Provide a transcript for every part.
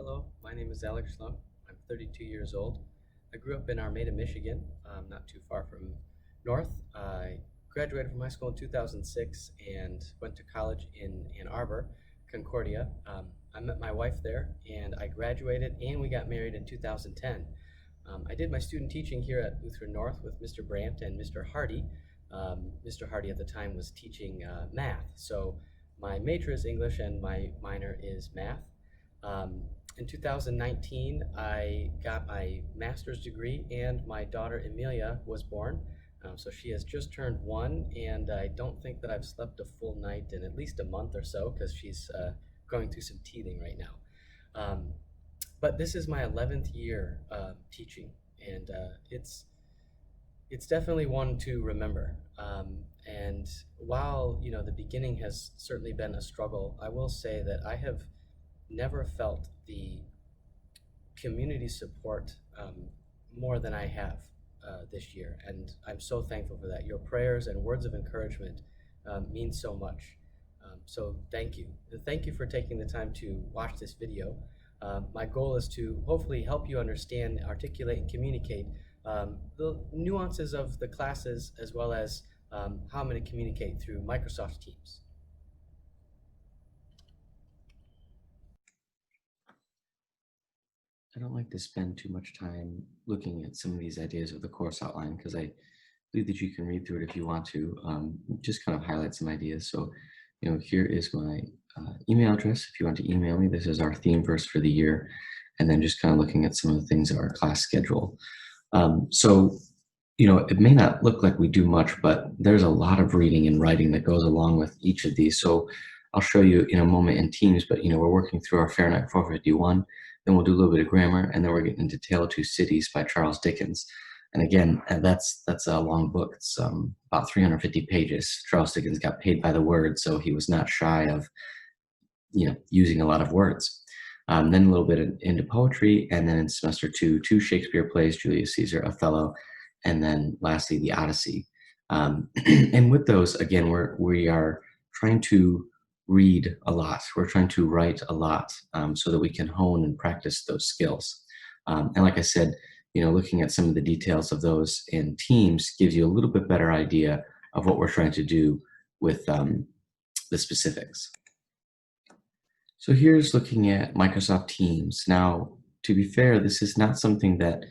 Hello, my name is Alex Schlump. I'm 32 years old. I grew up in Armada, Michigan, not too far from North. I graduated from high school in 2006 and went to college in Ann Arbor, Concordia. I met my wife there and I graduated and we got married in 2010. I did my student teaching here at Lutheran North with Mr. Brandt and Mr. Hardy. Mr. Hardy at the time was teaching math. So my major is English and my minor is math. Um, in 2019, I got my master's degree, and my daughter Emilia was born. So she has just turned 1, and I don't think that I've slept a full night in at least a month or so because she's going through some teething right now. Um, but this is my 11th year teaching, and it's definitely one to remember. And while the beginning has certainly been a struggle, I will say that I have never felt the community support more than I have this year, and I'm so thankful for that. Your prayers and words of encouragement mean so much. So thank you. And thank you for taking the time to watch this video. My goal is to hopefully help you understand, articulate, and communicate the nuances of the classes as well as how I'm going to communicate through Microsoft Teams. I don't like to spend too much time looking at some of these ideas of the course outline because I believe that you can read through it if you want to. Just kind of highlight some ideas. So, here is my email address if you want to email me. This is our theme verse for the year. And then just kind of looking at some of the things of our class schedule. So, it may not look like we do much, but there's a lot of reading and writing that goes along with each of these. So I'll show you in a moment in Teams, but we're working through our Fahrenheit 451. Then we'll do a little bit of grammar, and then we're getting into Tale of Two Cities by Charles Dickens. And again, that's a long book. It's about 350 pages. Charles Dickens got paid by the word, so he was not shy of using a lot of words. Then a little bit into poetry, and then in semester two Shakespeare plays, Julius Caesar, Othello, and then lastly the Odyssey. And with those, again, we are trying to read a lot. We're trying to write a lot so that we can hone and practice those skills. And like I said, looking at some of the details of those in Teams gives you a little bit better idea of what we're trying to do with the specifics. So here's looking at Microsoft Teams. Now, to be fair, this is not something that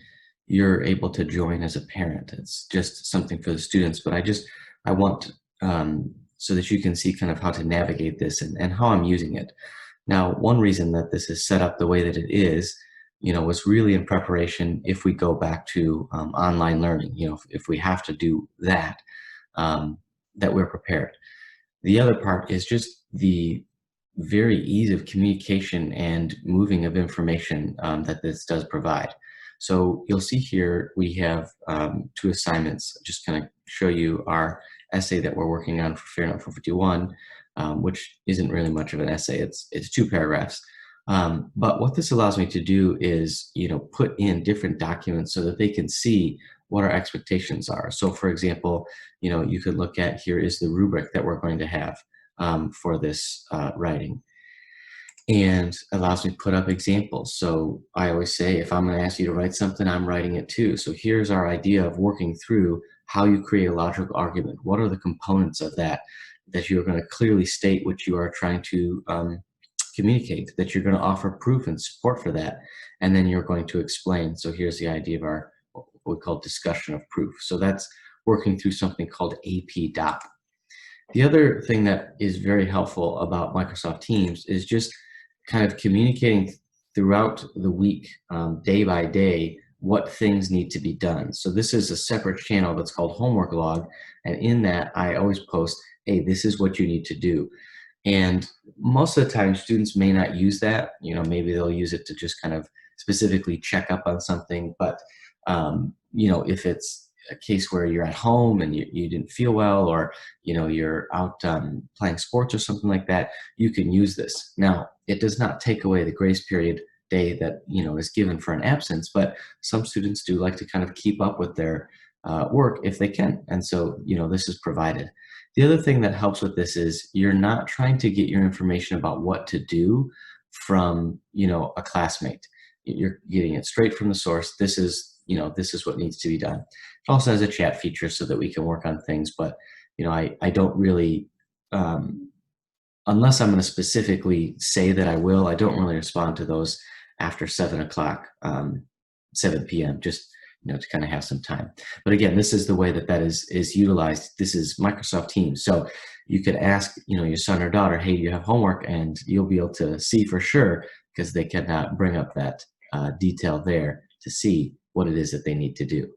you're able to join as a parent. It's just something for the students, but I want so that you can see kind of how to navigate this and how I'm using it. Now, one reason that this is set up the way that it is, was really in preparation if we go back to online learning, if we have to do that, that we're prepared. The other part is just the very ease of communication and moving of information that this does provide. So you'll see here we have 2 assignments. Just kind of show you our essay that we're working on for Fahrenheit 451, which isn't really much of an essay. It's 2 paragraphs. But what this allows me to do is, put in different documents so that they can see what our expectations are. So for example, you could look at, here is the rubric that we're going to have for this writing. And allows me to put up examples. So I always say, if I'm going to ask you to write something, I'm writing it too. So here's our idea of working through how you create a logical argument. What are the components of that you're going to clearly state what you are trying to communicate, that you're going to offer proof and support for that, and then you're going to explain. So here's the idea of our, what we call discussion of proof. So that's working through something called AP Doc. The other thing that is very helpful about Microsoft Teams is just kind of communicating throughout the week, day by day, what things need to be done. So this is a separate channel that's called Homework Log, and in that I always post, hey, this is what you need to do. And most of the time students may not use that, maybe they'll use it to just kind of specifically check up on something, but if it's a case where you're at home and you didn't feel well, or you're out playing sports or something like that, you can use this. Now, it does not take away the grace period day that is given for an absence, but some students do like to kind of keep up with their work if they can, and so this is provided. The other thing that helps with this is you're not trying to get your information about what to do from, you know, a classmate. You're getting it straight from the source. This is, you know, this is what needs to be done. It also has a chat feature so that we can work on things, but, you know, I don't really, unless I'm going to specifically say that I will, I don't really respond to those after 7 o'clock, 7 p.m., just, you know, to kind of have some time. But again, this is the way that is utilized. This is Microsoft Teams. So you could ask, you know, your son or daughter, hey, you have homework, and you'll be able to see for sure, because they cannot bring up that detail there to see what it is that they need to do.